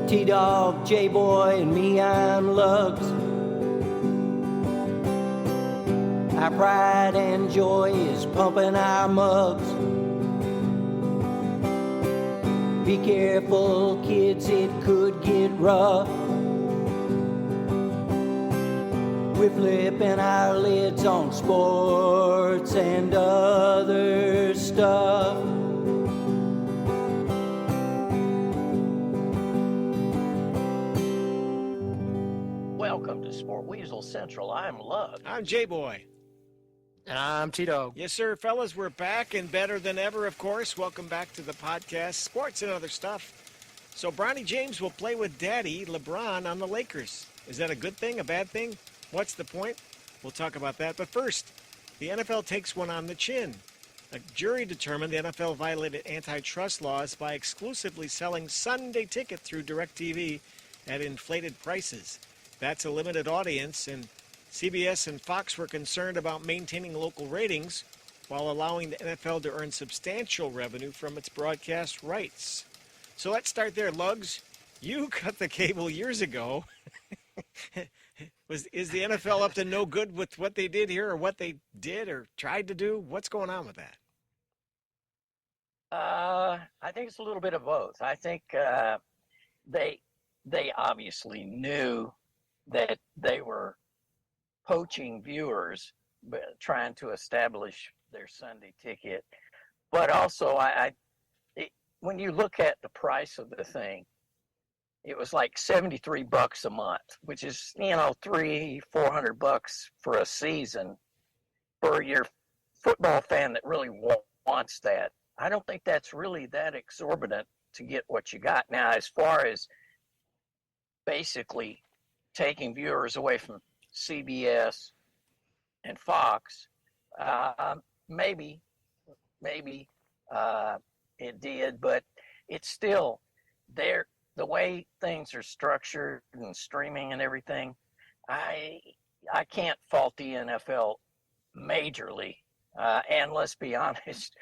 T-Dog, J-Boy, and me, I'm Lugs. Our pride and joy is pumping our mugs. Be careful, kids, it could get rough. We're flipping our lids on sports and other stuff. Welcome to Sport Weasel Central. I'm Lug. I'm J-Boy. And I'm T-Dog. Yes, sir, fellas. We're back and better than ever, of course. Welcome back to the podcast, Sports and Other Stuff. So Bronny James will play with Daddy LeBron on the Lakers. Is that a good thing, a bad thing? What's the point? We'll talk about that. But first, the NFL takes one on the chin. A jury determined the NFL violated antitrust laws by exclusively selling Sunday Ticket through DirecTV at inflated prices. That's a limited audience, and CBS and Fox were concerned about maintaining local ratings while allowing the NFL to earn substantial revenue from its broadcast rights. So let's start there, Lugs. You cut the cable years ago. Is the NFL up to no good with what they did here, or what they did or tried to do? What's going on with that? I think it's a little bit of both. I think they obviously knew that they were poaching viewers, but trying to establish their Sunday Ticket. But also, when you look at the price of the thing, it was like $73 a month, which is, $300-400 for a season for your football fan that really wants that. I don't think that's really that exorbitant to get what you got. Now, as far as basically taking viewers away from CBS and Fox, maybe it did, but it's still there. The way things are structured and streaming and everything, I can't fault the NFL majorly. And let's be honest,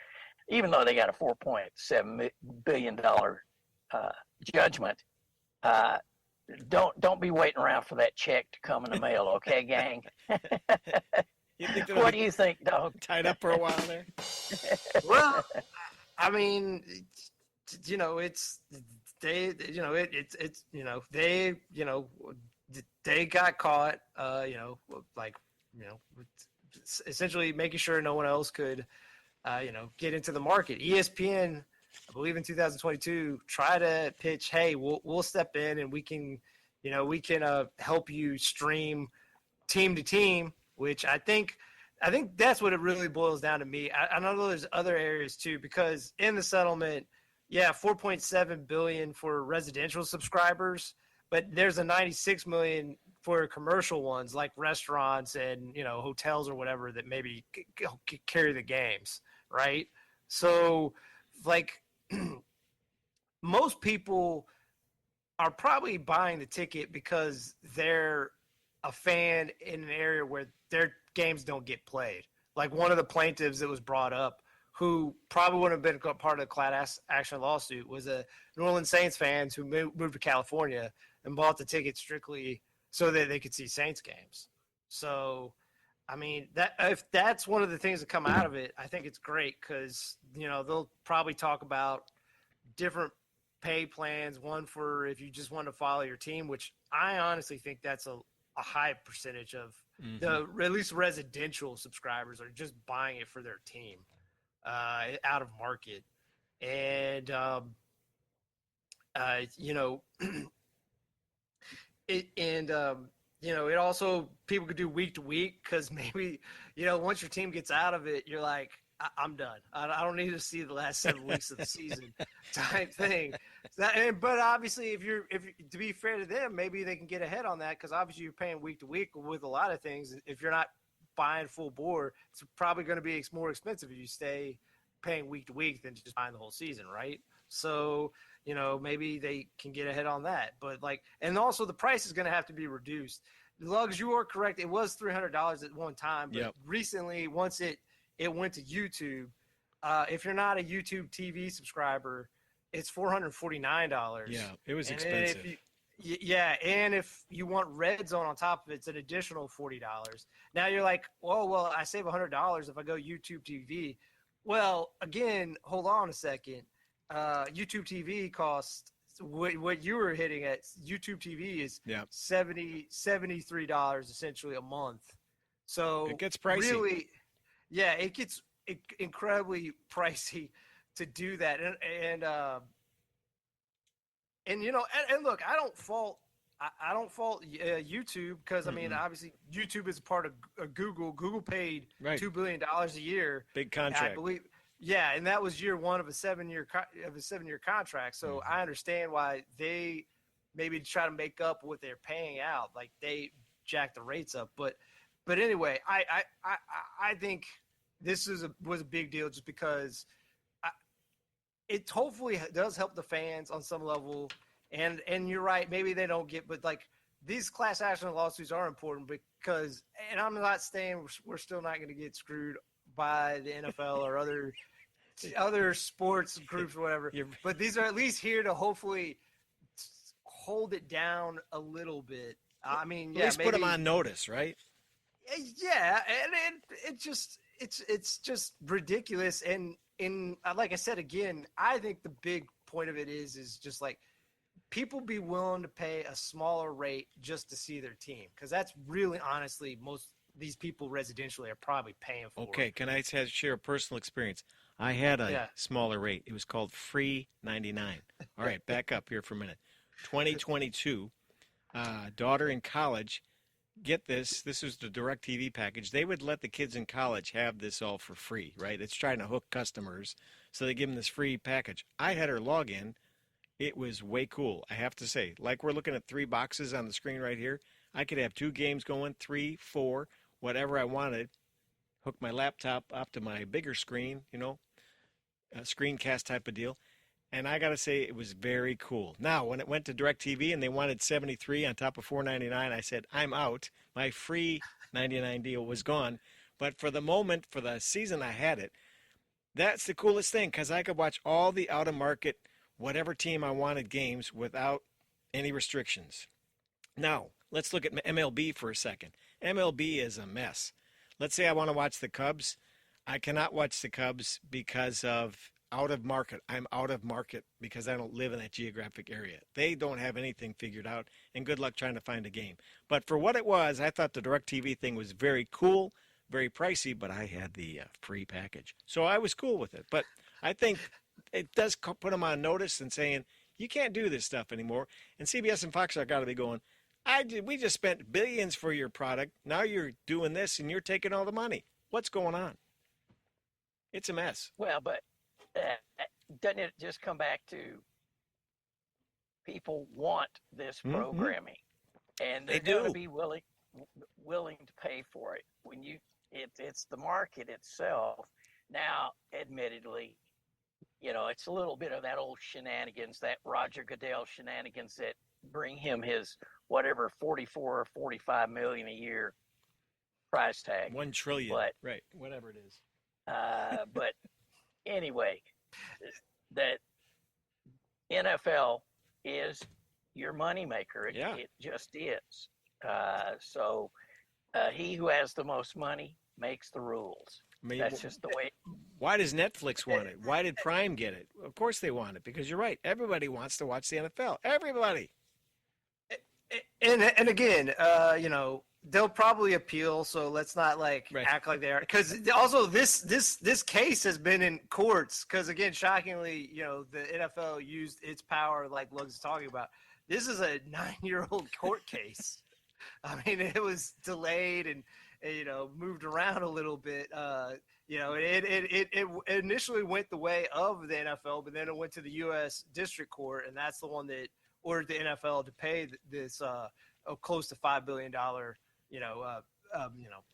even though they got a $4.7 billion judgment, don't be waiting around for that check to come in the mail, okay, gang? What do you think, dog? Tied up for a while there? Well, I mean, they got caught, essentially making sure no one else could, get into the market. ESPN, I believe in 2022, try to pitch, hey, we'll step in and we can help you stream team to team, which I think that's what it really boils down to me. I know there's other areas too, because in the settlement, yeah, $4.7 billion for residential subscribers, but there's a $96 million for commercial ones like restaurants and hotels or whatever that maybe carry the games, right? So, most people are probably buying the ticket because they're a fan in an area where their games don't get played. Like one of the plaintiffs that was brought up, who probably wouldn't have been part of the class action lawsuit, was a New Orleans Saints fans who moved to California and bought the ticket strictly so that they could see Saints games. So, I mean, if that's one of the things that come out of it, I think it's great because, they'll probably talk about different pay plans, one for if you just want to follow your team, which I honestly think that's a high percentage of the at least residential subscribers are just buying it for their team. Out of market. And, it also, people could do week to week because maybe, once your team gets out of it, you're like, I'm done. I don't need to see the last 7 weeks of the season type thing. But obviously, if to be fair to them, maybe they can get ahead on that because obviously you're paying week to week with a lot of things. If you're not buying full board, it's probably going to be more expensive if you stay paying week to week than just buying the whole season, right? So, maybe they can get ahead on that. But and also the price is going to have to be reduced. Lugs, you are correct. It was $300 at one time, but recently, once it went to YouTube, if you're not a YouTube TV subscriber, it's $449. Yeah, it was And expensive. yeah, and if you want red zone on top of it, it's an additional $40. Now you're like, well, I save $100 if I go YouTube TV. Well, again, hold on a second. YouTube TV costs what you were hitting at. YouTube TV is Yeah. $73 essentially a month. So It gets pricey. Really, yeah, it gets incredibly pricey to do that, and you know, and look, I don't fault YouTube because I mean, obviously, YouTube is a part of Google. Google paid Right. $2 billion a year. Big contract. I believe, yeah, and that was year one of a 7-year contract. So I understand why they maybe try to make up what they're paying out, like they jack the rates up. But anyway, I think this was a big deal just because it hopefully does help the fans on some level. And you're right, maybe they don't get, but like these class action lawsuits are important because, and I'm not saying we're still not going to get screwed by the NFL or other sports groups or whatever, but these are at least here to hopefully hold it down a little bit. I mean, yeah, at least maybe, put them on notice, right? Yeah, and it's just ridiculous. And like I said again, I think the big point of it is just like people be willing to pay a smaller rate just to see their team, because that's really honestly most these people residentially are probably paying for. Okay, can I share a personal experience? I had a smaller rate. It was called Free 99. All right, back up here for a minute. 2022, daughter in college. Get this. This was the DirecTV package. They would let the kids in college have this all for free, right? It's trying to hook customers, so they give them this free package. I had her log in. It was way cool, I have to say. Like we're looking at 3 boxes on the screen right here. I could have 2 games going, 3, 4, whatever I wanted. Hook my laptop up to my bigger screen, you know, a screencast type of deal. And I got to say, it was very cool. Now, when it went to DirecTV and they wanted 73 on top of $4.99, I said, I'm out. My free 99 deal was gone. But for the moment, for the season I had it, that's the coolest thing because I could watch all the out-of-market, whatever team I wanted games without any restrictions. Now, let's look at MLB for a second. MLB is a mess. Let's say I want to watch the Cubs. I cannot watch the Cubs because of out of market. I'm out of market because I don't live in that geographic area. They don't have anything figured out, and good luck trying to find a game. But for what it was, I thought the DirecTV thing was very cool, very pricey, but I had the free package. So I was cool with it. But I think it does put them on notice and saying, you can't do this stuff anymore. And CBS and Fox are got to be going, we just spent billions for your product. Now you're doing this and you're taking all the money. What's going on? It's a mess. Well, but doesn't it just come back to people want this programming, and they're going to be willing to pay for it. When it's the market itself. Now, admittedly, you know, it's a little bit of that old shenanigans, that Roger Goodell shenanigans that bring him his whatever 44 or 45 million a year price tag. 1 trillion, but, right? Whatever it is. But anyway, that NFL is your moneymaker. It just is. So he who has the most money makes the rules. That's just the way. Why does Netflix want it? Why did Prime get it? Of course they want it, because you're right. Everybody wants to watch the NFL. Everybody. And again, you know, they'll probably appeal. So let's not act like they are. Because also this case has been in courts. Because again, shockingly, you know, the NFL used its power, like Lugs talking about. This is a 9-year-old court case. I mean, it was delayed and you know, moved around a little bit. You know, it initially went the way of the NFL, but then it went to the U.S. District Court, and that's the one that ordered the NFL to pay this close to $5 billion,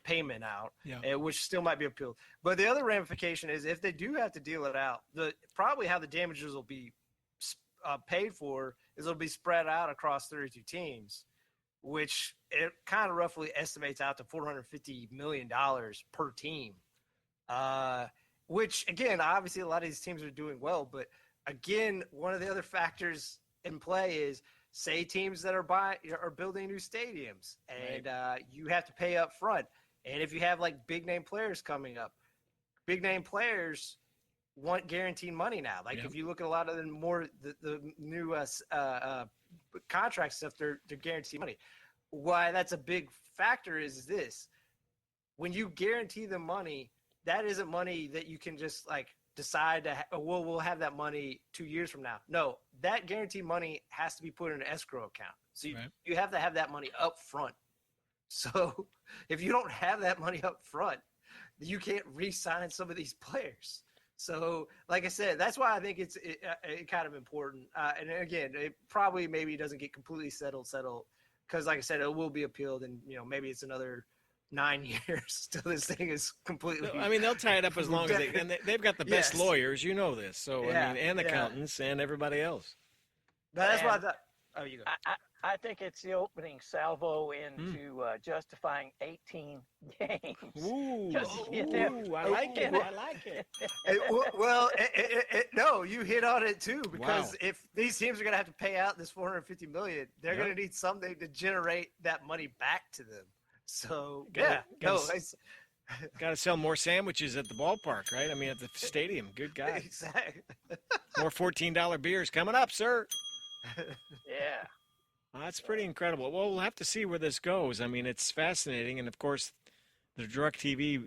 payment out, which still might be appealed. But the other ramification is if they do have to deal it out, probably how the damages will be paid for is it'll be spread out across 32 teams, which it kind of roughly estimates out to $450 million per team. Which, again, obviously a lot of these teams are doing well, but again, one of the other factors in play is say teams that are building new stadiums and you have to pay up front. And if you have like big name players coming up, big name players want guaranteed money now. Like if you look at a lot of the new contract stuff, they're guaranteed money. Why that's a big factor is this: when you guarantee the money, that isn't money that you can just like decide to we'll have that money 2 years from now. No, that guaranteed money has to be put in an escrow account. So you have to have that money up front. So if you don't have that money up front, you can't re-sign some of these players. So like I said, that's why I think it's kind of important. And again, it probably maybe doesn't get completely settled because like I said, it will be appealed, and maybe it's another 9 years till this thing is completely. I mean, they'll tie it up as long as they've got the best lawyers, this. So I mean, and accountants and everybody else. But that's why I thought. Oh, you go. I think it's the opening salvo into justifying 18 games. Ooh, I like it. No, you hit on it too, because if these teams are going to have to pay out this $450 million, they're going to need something to generate that money back to them. So got to sell more sandwiches at the ballpark, right? I mean, at the stadium. Good guy. Exactly. More $14 beers coming up, sir. Yeah. That's pretty incredible. Well, we'll have to see where this goes. I mean, it's fascinating, and of course, the DirecTV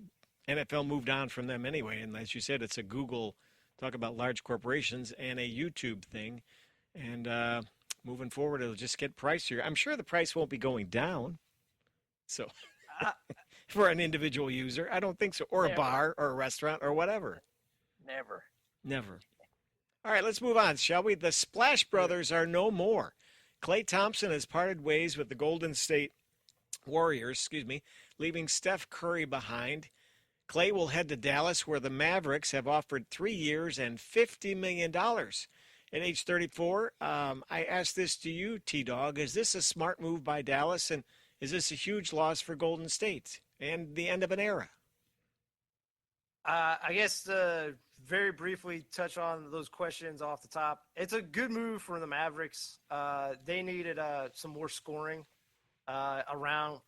NFL moved on from them anyway, and as you said, it's a Google, talk about large corporations, and a YouTube thing, and moving forward, it'll just get pricier. I'm sure the price won't be going down. So, for an individual user, I don't think so. Or a bar or a restaurant or whatever. Never. All right, let's move on, shall we? The Splash Brothers are no more. Klay Thompson has parted ways with the Golden State Warriors, leaving Steph Curry behind. Klay will head to Dallas, where the Mavericks have offered 3 years and $50 million. At age 34, I ask this to you, T-Dog. Is this a smart move by Dallas, and is this a huge loss for Golden State and the end of an era? I guess very briefly touch on those questions off the top. It's a good move for the Mavericks. They needed some more scoring around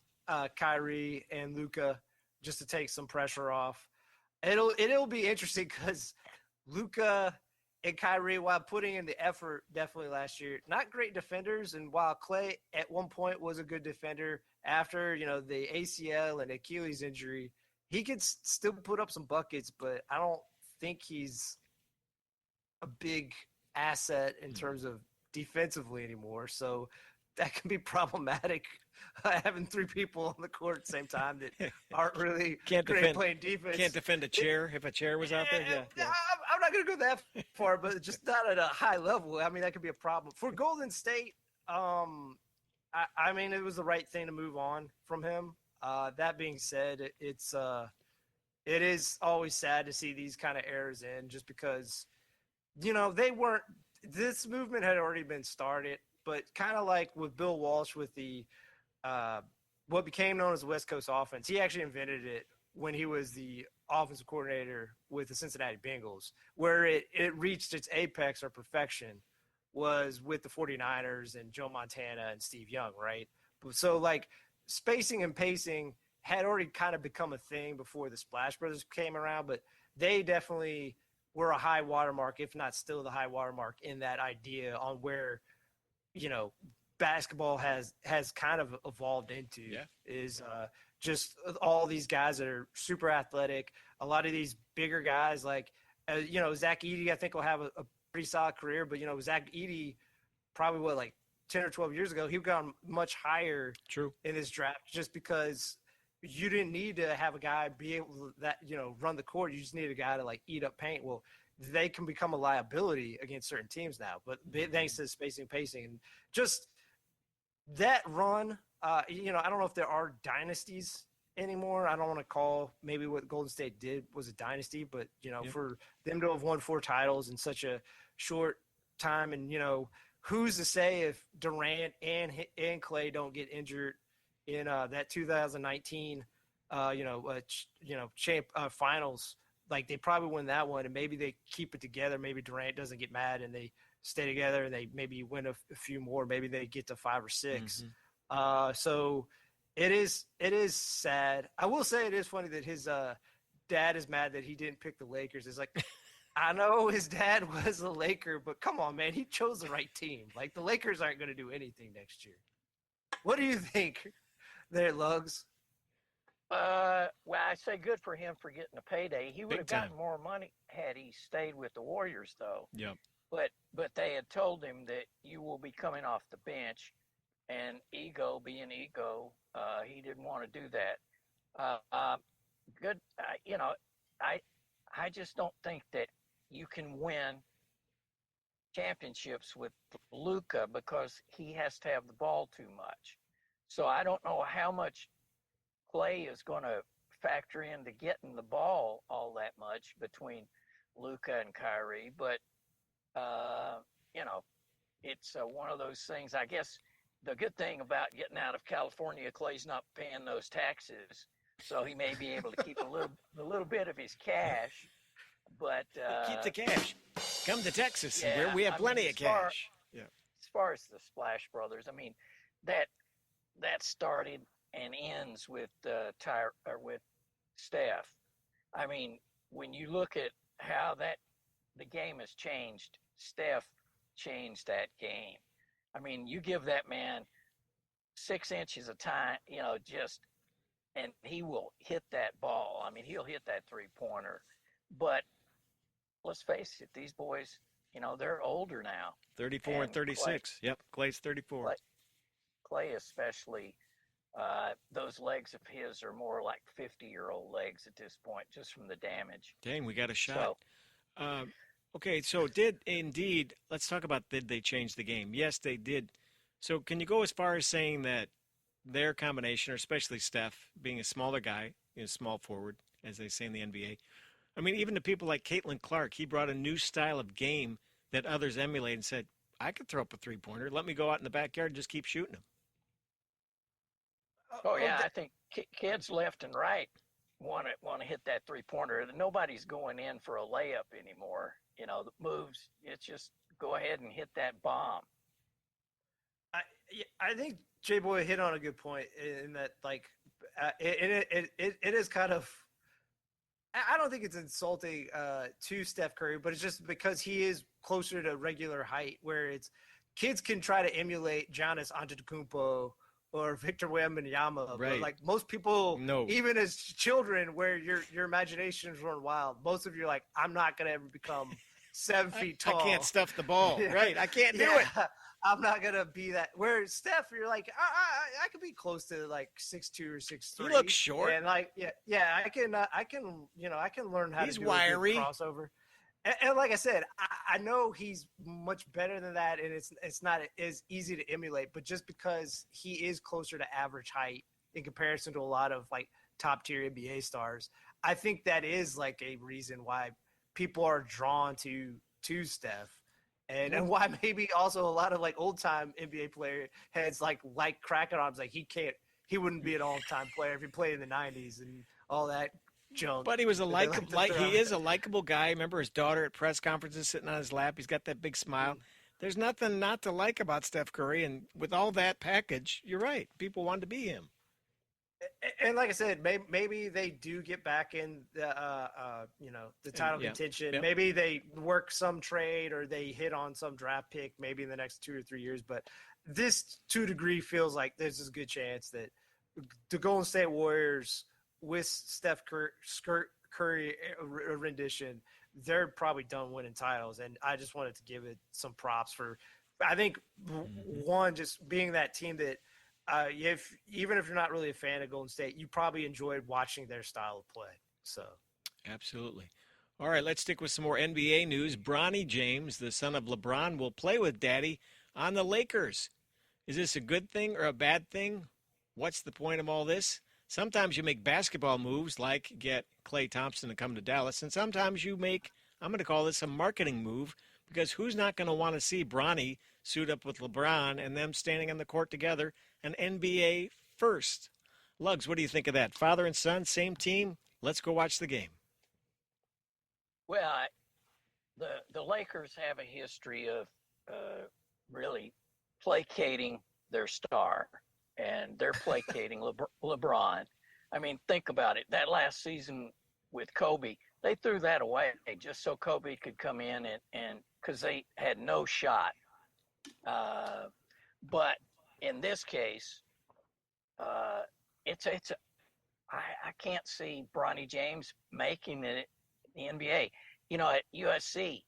Kyrie and Luka just to take some pressure off. It'll be interesting because Luka and Kyrie, while putting in the effort definitely last year, not great defenders. And while Klay at one point was a good defender, after the ACL and Achilles injury, he could still put up some buckets, but I don't think he's a big asset in terms of defensively anymore. So that can be problematic, having three people on the court at the same time that aren't really playing defense. Can't defend a chair if a chair was out there. Yeah. I'm not going to go that far, but just not at a high level. I mean, that could be a problem. For Golden State, I mean, it was the right thing to move on from him. That being said, it is always sad to see these kind of errors in, just because, this movement had already been started, but kind of like with Bill Walsh with the what became known as the West Coast offense. He actually invented it when he was the offensive coordinator with the Cincinnati Bengals, where it reached its apex or perfection was with the 49ers and Joe Montana and Steve Young, right? So like spacing and pacing had already kind of become a thing before the Splash Brothers came around, but they definitely were a high watermark, if not still the high watermark, in that idea on where, basketball has kind of evolved into is just all these guys that are super athletic. A lot of these bigger guys like, Zach Edey, I think will have a pretty solid career, but Zach Edey probably like 10 or 12 years ago, he gone much higher in this draft just because you didn't need to have a guy be able to run the court. You just need a guy to like eat up paint. Well, they can become a liability against certain teams now, but thanks to the spacing, pacing, and just that run, I don't know if there are dynasties anymore. I don't want to call maybe what Golden State did was a dynasty, but for them to have won 4 titles in such a short time, and who's to say if Durant and Klay don't get injured in that 2019 finals like they probably win that one, and maybe they keep it together. Maybe Durant doesn't get mad, and they stay together, and they maybe win a few more. Maybe they get to 5 or 6. So it is sad. I will say it is funny that his dad is mad that he didn't pick the Lakers. It's like, I know his dad was a Laker, but come on, man, he chose the right team. Like the Lakers aren't going to do anything next year. What do you think there, Lugs? Well, I say good for him for getting a payday. He would Big have time. gotten more money had he stayed with the Warriors, though. Yep. But they had told him that you will be coming off the bench, and ego being ego, he didn't want to do that. Good, I just don't think that you can win championships with Luka because he has to have the ball too much. So I don't know how much Clay is going to factor into getting the ball all that much between Luka and Kyrie, but it's one of those things. I guess the good thing about getting out of California, Clay's not paying those taxes, so he may be able to keep a little bit of his cash. But Keep the cash. Come to Texas, yeah, where we have plenty of cash. As far as the Splash Brothers, I mean, that started and ends with with Steph. I mean, when you look at how the game has changed, Steph changed that game. I mean, you give that man 6 inches of time, and he will hit that ball. I mean, he'll hit that 3-pointer. But let's face it, these boys, they're older now. 34 and 36. Yep, Clay's 34. Clay especially, those legs of his are more like 50-year-old legs at this point, just from the damage. Dang, we got a shot. Okay, so let's talk about did they change the game? Yes, they did. So can you go as far as saying that their combination, or especially Steph, being a smaller guy, small forward, as they say in the NBA, I mean, even to people like Caitlin Clark, he brought a new style of game that others emulate and said, I could throw up a 3-pointer. Let me go out in the backyard and just keep shooting them. Oh yeah, I think kids left and right want to hit that 3-pointer. Nobody's going in for a layup anymore. The moves, it's just go ahead and hit that bomb. I think J Boy hit on a good point in that, like, it is kind of. I don't think it's insulting to Steph Curry, but it's just because he is closer to regular height, where it's kids can try to emulate Giannis Antetokounmpo or Victor Wembanyama, right. But like most people, no. Even as children, where your imaginations run wild, most of you are like, I'm not gonna ever become 7 feet tall. I can't stuff the ball, Yeah. right? I can't do it. I'm not gonna be that. Where Steph, you're like, I could be close to like 6'2" or 6'3". He looks short, and like, I can learn how to do wiry. A good crossover. And like I said, I know he's much better than that, and it's not as easy to emulate. But just because he is closer to average height in comparison to a lot of like top tier NBA stars, I think that is like a reason why people are drawn to Steph. And why maybe also a lot of like old time NBA player heads like cracking arms, like he wouldn't be an all time player if he played in the 90s and all that junk. But he was he is a likable guy. Remember his daughter at press conferences sitting on his lap. He's got that big smile. There's nothing not to like about Steph Curry, and with all that package, you're right. People wanted to be him. And like I said, maybe they do get back in the title contention. Yep. Maybe they work some trade or they hit on some draft pick maybe in the next 2 or 3 years. But this, to a degree, feels like there's a good chance that the Golden State Warriors with Steph Curry rendition, they're probably done winning titles. And I just wanted to give it some props for, I think, one, just being that team that, even if you're not really a fan of Golden State, you probably enjoyed watching their style of play. So, absolutely. All right, let's stick with some more NBA news. Bronny James, the son of LeBron, will play with Daddy on the Lakers. Is this a good thing or a bad thing? What's the point of all this? Sometimes you make basketball moves like get Klay Thompson to come to Dallas, and sometimes you make, I'm going to call this a marketing move, because who's not going to want to see Bronny suit up with LeBron and them standing on the court together, an NBA first? Lugs, what do you think of that? Father and son, same team. Let's go watch the game. Well, the Lakers have a history of really placating their star, and they're placating LeBron. I mean, think about it. That last season with Kobe, they threw that away just so Kobe could come in and because they had no shot. But in this case, it's I can't see Bronny James making it in the NBA. You know, at USC,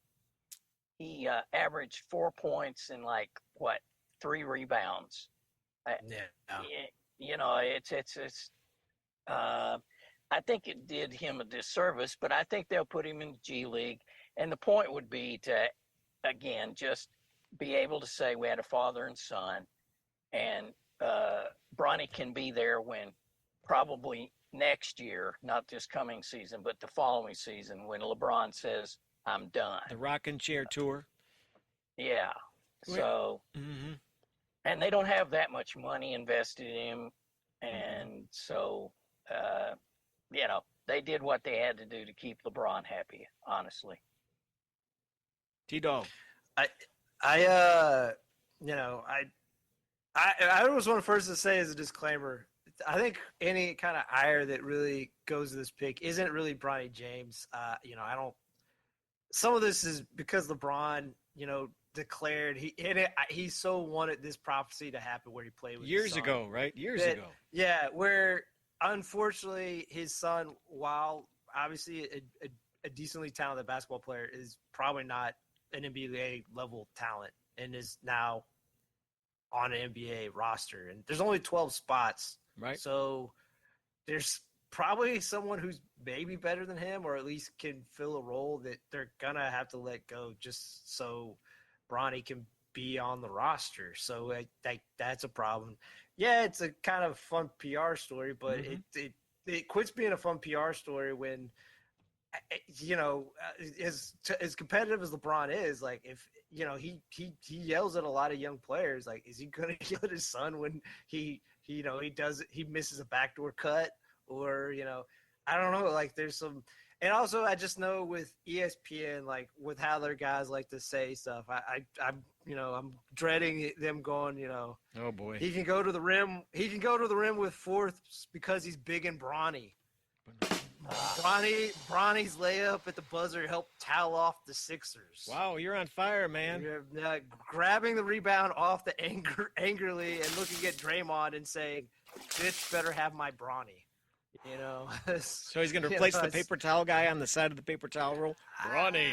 he averaged 4 points and like what 3 rebounds. Yeah. You know, it's. I think it did him a disservice, but I think they'll put him in the G League. And the point would be to, again, just be able to say we had a father and son, and Bronny can be there when probably next year, not this coming season, but the following season when LeBron says, I'm done. The rocking chair tour. Yeah. So, and they don't have that much money invested in him. And so, you know, they did what they had to do to keep LeBron happy, honestly. T-Dog. I was one of the first to say as a disclaimer, I think any kind of ire that really goes to this pick isn't really Bronny James. You know, I don't. Some of this is because LeBron, you know, declared he so wanted this prophecy to happen where he played with years his son. ago, right? Years ago. Yeah, where unfortunately his son, while obviously a decently talented basketball player, is probably not an NBA level talent and is now on an NBA roster. And there's only 12 spots. Right. So there's probably someone who's maybe better than him or at least can fill a role that they're going to have to let go just so Bronny can be on the roster. So that's a problem. Yeah, it's a kind of fun PR story, but it quits being a fun PR story when, you know, as competitive as LeBron is, like if, you know, he yells at a lot of young players, like, is he going to yell at his son when he misses a backdoor cut or, you know, I don't know, like there's some, and also I just know with ESPN, like with how their guys like to say stuff, I'm you know, I'm dreading them going, you know, oh boy, he can go to the rim with fourths because he's big and brawny. Bronny's layup at the buzzer helped towel off the Sixers. Wow, you're on fire, man. Grabbing the rebound off the angrily and looking at Draymond and saying, "Bitch, better have my Bronny." You know. So he's going to replace the paper towel guy on the side of the paper towel roll. Bronny.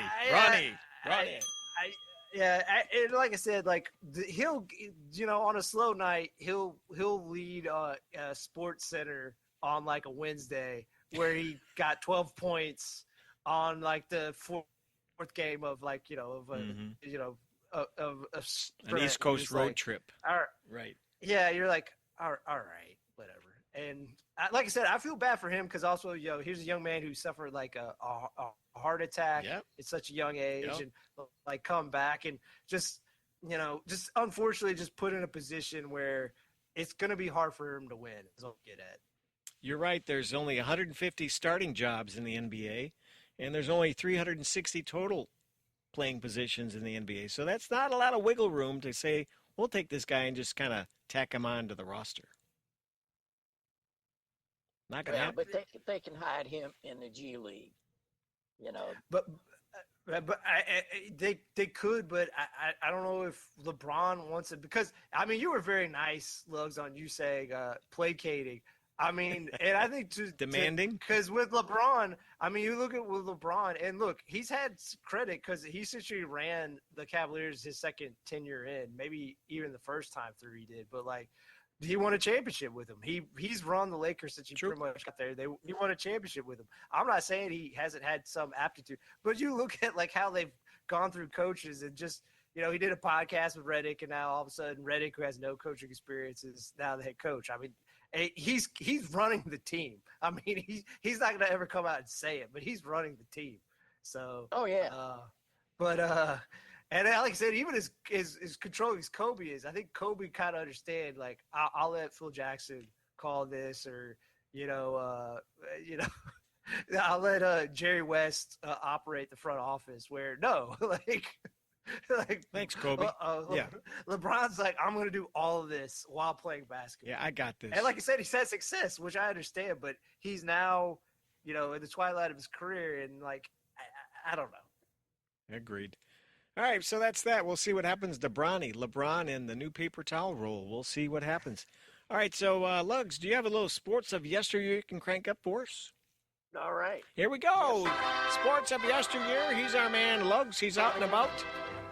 And like I said, like he'll, you know, on a slow night, he'll lead a Sports Center on like a Wednesday where he got 12 points on like the fourth game of like, you know, of a, you know, of an East Coast road trip. All right. Right. Yeah, you're like, all right, whatever. And like I said, I feel bad for him because also, you know, here's a young man who suffered like a heart attack at such a young age and like come back and just, you know, just unfortunately just put in a position where it's going to be hard for him to win. Is what I'll get at. You're right. There's only 150 starting jobs in the NBA, and there's only 360 total playing positions in the NBA. So that's not a lot of wiggle room to say, we'll take this guy and just kind of tack him on to the roster. Not going to happen. But they can hide him in the G League, you know. But they could, but I don't know if LeBron wants it because, I mean, you were very nice, Lugs, on you saying placating. I mean, and I think demanding because with LeBron, I mean, you look at with LeBron and look, he's had credit because he essentially ran the Cavaliers his second tenure in, maybe even the first time through he did, but like he won a championship with him. He's run the Lakers since he pretty much got there. He won a championship with him. I'm not saying he hasn't had some aptitude, but you look at like how they've gone through coaches and just, you know, he did a podcast with Redick and now all of a sudden Redick, who has no coaching experience, is now the head coach. I mean, he's running the team. I mean, he's not going to ever come out and say it, but he's running the team. So, and like I said, even as controlling as Kobe is, I think Kobe kind of understand, like, I'll let Phil Jackson call this or, you know, I'll let Jerry West operate the front office. Where no, like Thanks, Kobe. Yeah. LeBron's like, I'm going to do all of this while playing basketball. Yeah, I got this. And like I said, he's had success, which I understand, but he's now, in the twilight of his career, and like, I don't know. Agreed. All right, so that's that. We'll see what happens to Bronny, LeBron, and the new paper towel roll. We'll see what happens. All right, so Lugs, do you have a little sports of yesteryear you can crank up for us? All right. Here we go. Sports of yesteryear. He's our man, Lugs. He's out and about,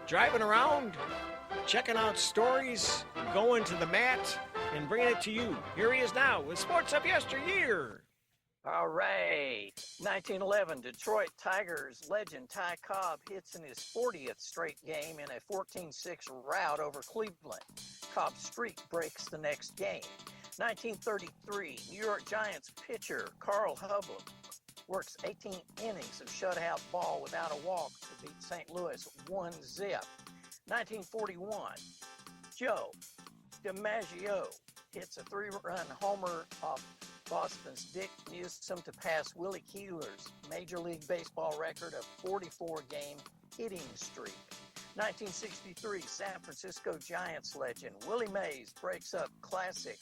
driving around, checking out stories, going to the mat, and bringing it to you. Here he is now with sports of yesteryear. All right. 1911, Detroit Tigers legend Ty Cobb hits in his 40th straight game in a 14-6 rout over Cleveland. Cobb's streak breaks the next game. 1933, New York Giants pitcher Carl Hubbell works 18 innings of shutout ball without a walk to beat St. Louis 1-0. 1941, Joe DiMaggio hits a 3-run homer off Boston's Dick Newsom to pass Willie Keeler's Major League Baseball record of 44-game hitting streak. 1963, San Francisco Giants legend Willie Mays breaks up classic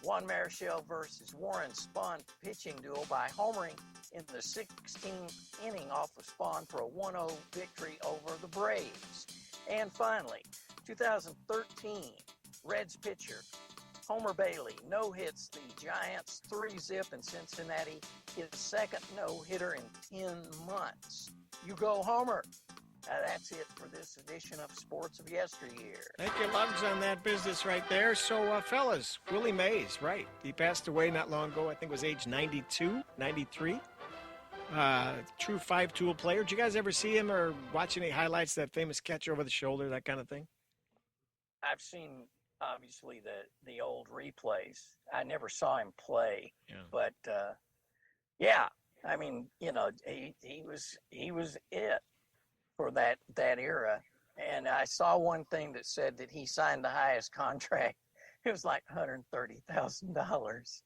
Juan Marichal versus Warren Spahn pitching duel by homering in the 16th inning off of Spahn for a 1-0 victory over the Braves. And finally, 2013, Reds pitcher Homer Bailey no-hits the Giants 3-0 in Cincinnati, his second no-hitter in 10 months. You go, Homer. That's it for this edition of Sports of Yesteryear. Thank you, Lugs, on that business right there. So, fellas, Willie Mays, right. He passed away not long ago. I think it was age 92, 93. True five-tool player. Did you guys ever see him or watch any highlights, that famous catch over the shoulder, that kind of thing? I've seen, obviously, the old replays. I never saw him play. Yeah. But, yeah, I mean, he was it for that era. And I saw one thing that said that he signed the highest contract. It was like $130,000.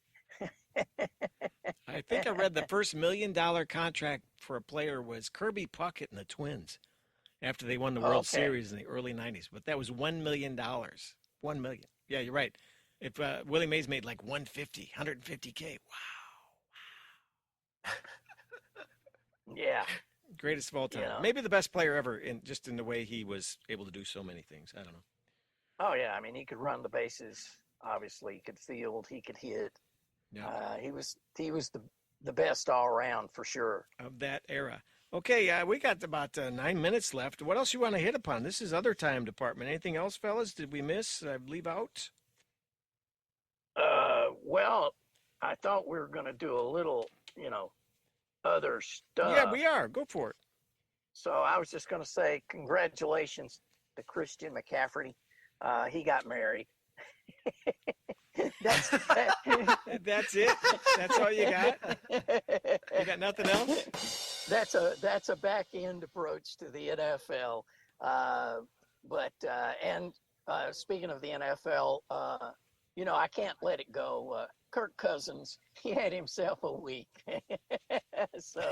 I think I read the first $1 million contract for a player was Kirby Puckett and the Twins after they won the World Series in the early 90s. But that was $1 million. $1 million. Yeah, you're right. If Willie Mays made like $150K. Wow. Yeah. Greatest of all time. Yeah. Maybe the best player ever in the way he was able to do so many things. I don't know. Oh, yeah. I mean, he could run the bases. Obviously, he could field. He could hit. Yeah. He was the best all around for sure. Of that era. Okay, we got about 9 minutes left. What else you want to hit upon? This is other time department. Anything else, fellas? Did we miss? Leave out? Well, I thought we were going to do a little, other stuff. Yeah, we are. Go for it. So I was just going to say congratulations to Christian McCaffrey. He got married. That's it? That's all you got? You got nothing else? That's a back end approach to the NFL. And speaking of the NFL, I can't let it go. Kirk Cousins, he had himself a week. So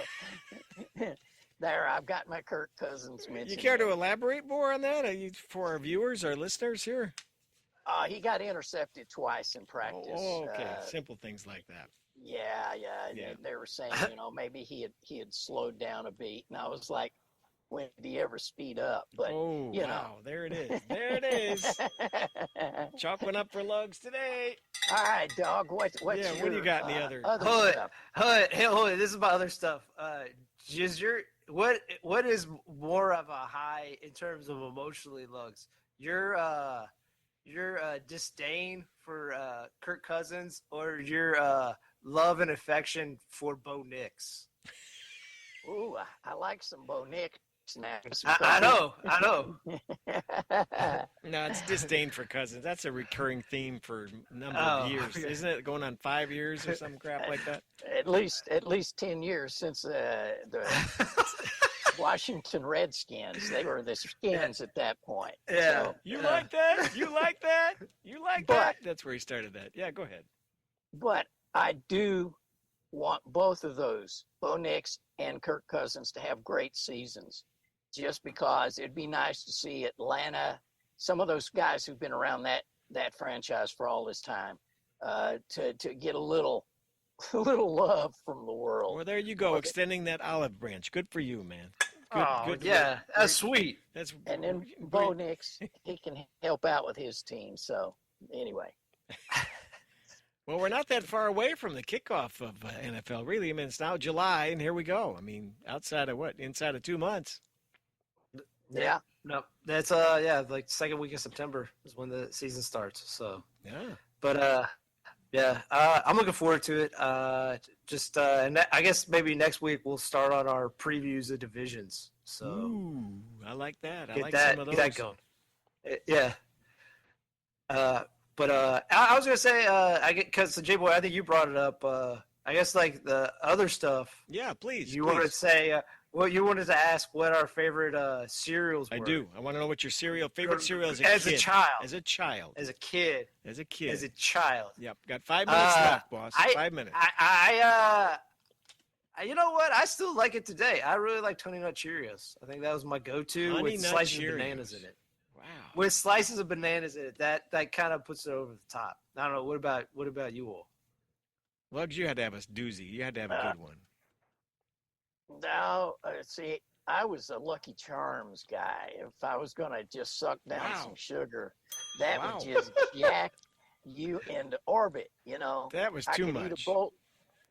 there, I've got my Kirk Cousins mention. You care to elaborate more on that for our viewers, our listeners here? He got intercepted twice in practice. Oh, okay. Simple things like that. Yeah. They were saying, maybe he had slowed down a beat, and I was like, when did he ever speed up? But wow, there it is. There it is. Chalk one up for Lugs today. All right, dog. What do you got in the other stuff? Hold it. This is my other stuff. What is more of a high in terms of emotionally, Lugs? Your disdain for Kirk Cousins, or your love and affection for Bo Nix? Ooh, I like some Bo Nix now. I know. No, it's disdain for Cousins. That's a recurring theme for a number of years. Isn't it going on 5 years or some crap like that? At least 10 years since the Washington Redskins. They were the Skins at that point. Yeah. So, You like that? You like that? You like that? That's where he started that. Yeah, go ahead. But I do want both of those, Bo Nix and Kirk Cousins, to have great seasons, just because it'd be nice to see Atlanta, some of those guys who've been around that franchise for all this time, to get a little love from the world. Well, there you go, extending that olive branch. Good for you, man. Good. Yeah, that's sweet. And then Bo Nix, he can help out with his team. So anyway. Well, we're not that far away from the kickoff of NFL, really. I mean, it's now July, and here we go. I mean, inside of 2 months. Yeah. No, that's like second week of September is when the season starts. So Yeah. but I'm looking forward to it. And I guess maybe next week we'll start on our previews of divisions. So Ooh, I like that. I get like that, some of those. get that going. Yeah. But I was gonna say because J-Boy, I think you brought it up. I guess like the other stuff. Yeah, please. You wanted to say you wanted to ask what our favorite cereals were. I do. I want to know what your favorite cereal as a as kid. a child. As a child. As a kid. As a kid. As a child. Yep. Got 5 minutes left, boss. 5 minutes. You know what? I still like it today. I really like Honey Nut Cheerios. I think that was my go-to Honey with Nut slices Cheerios. of bananas in it. Wow. With slices of bananas in it, that kind of puts it over the top. I don't know. What about you all? Lugs, you had to have a doozy. You had to have a good one. No, see, I was a Lucky Charms guy. If I was going to just suck down some sugar, that would just jack you into orbit, you know. That was too much.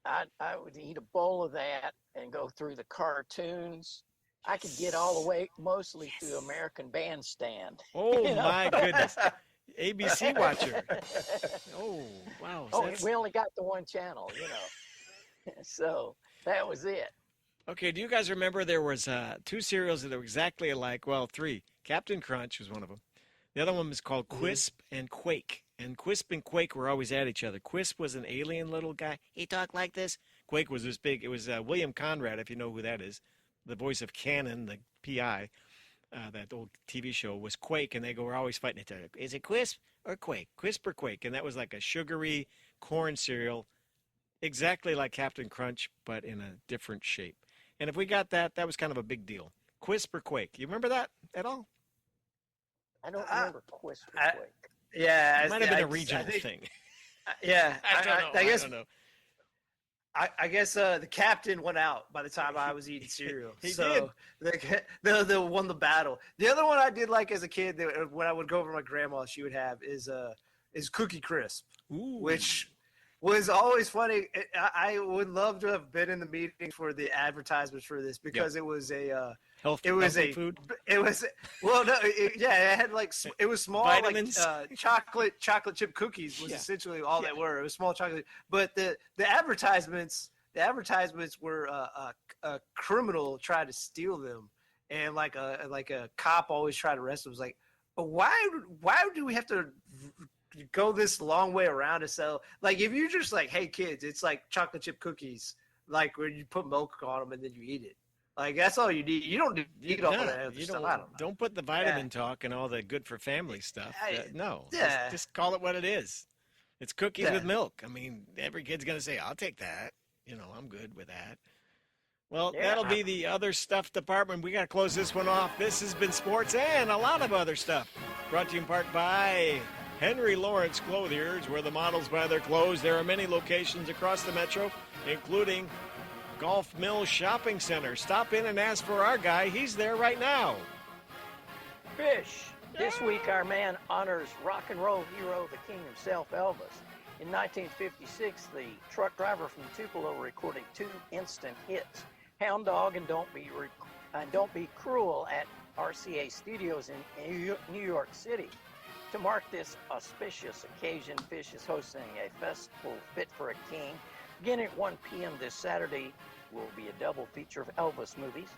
I would eat a bowl of that and go through the cartoons. I could get all the way mostly through American Bandstand. Oh, my goodness. ABC watcher. Oh, wow. We only got the one channel, you know. So that was it. Okay, do you guys remember there was 2 cereals that were exactly alike? Well, 3. Captain Crunch was one of them. The other one was called Quisp and Quake. And Quisp and Quake were always at each other. Quisp was an alien little guy. He talked like this. Quake was this big. It was William Conrad, if you know who that is. The voice of Cannon, the PI, that old TV show, was Quake, and they were always fighting each other. Is it Quisp or Quake? Quisp or Quake? And that was like a sugary corn cereal, exactly like Captain Crunch, but in a different shape. And if we got that, that was kind of a big deal. Quisp or Quake? You remember that at all? I don't remember Quisp or Quake. Yeah. It might have been a regional thing. Yeah. I don't know. I guess the captain went out by the time I was eating cereal. He did. The won the battle. The other one I did like as a kid, that when I would go over to my grandma, she would have is Cookie Crisp, which was always funny. I would love to have been in the meeting for the advertisements for this because it was a healthy food. It was it had like it was small vitamins. Like chocolate chip cookies was essentially all they were. It was small chocolate, but the advertisements were a criminal tried to steal them, and like a cop always tried to arrest them. It was like, why do we have to go this long way around to sell? Like, if you're just like, hey kids, it's like chocolate chip cookies, like where you put milk on them and then you eat it. Like, that's all you need. You don't need all that other stuff. I don't know. Don't put the vitamin talk and all the good for family stuff. No. Yeah. Just call it what it is. It's cookies with milk. I mean, every kid's going to say, I'll take that. You know, I'm good with that. Well, that'll be the other stuff department. We got to close this one off. This has been sports and a lot of other stuff. Brought to you in part by Henry Lawrence Clothiers, where the models buy their clothes. There are many locations across the metro, including Golf Mill Shopping Center. Stop in and ask for our guy. He's there right now. Fish. This week, our man honors rock and roll hero, the king himself, Elvis. In 1956, the truck driver from Tupelo recorded 2 instant hits, Hound Dog and Don't Be Cruel, at RCA Studios in New York City. To mark this auspicious occasion, Fish is hosting a festival fit for a king. Beginning at 1 p.m. this Saturday will be a double feature of Elvis movies,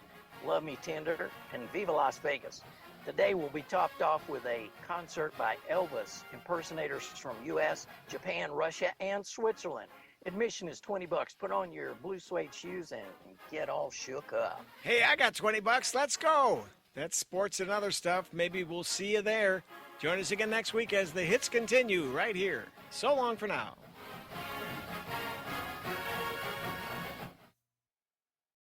Love Me Tender and Viva Las Vegas. The day will be topped off with a concert by Elvis impersonators from U.S., Japan, Russia, and Switzerland. Admission is $20. Put on your blue suede shoes and get all shook up. Hey, I got $20. Let's go. That's sports and other stuff. Maybe we'll see you there. Join us again next week as the hits continue right here. So long for now.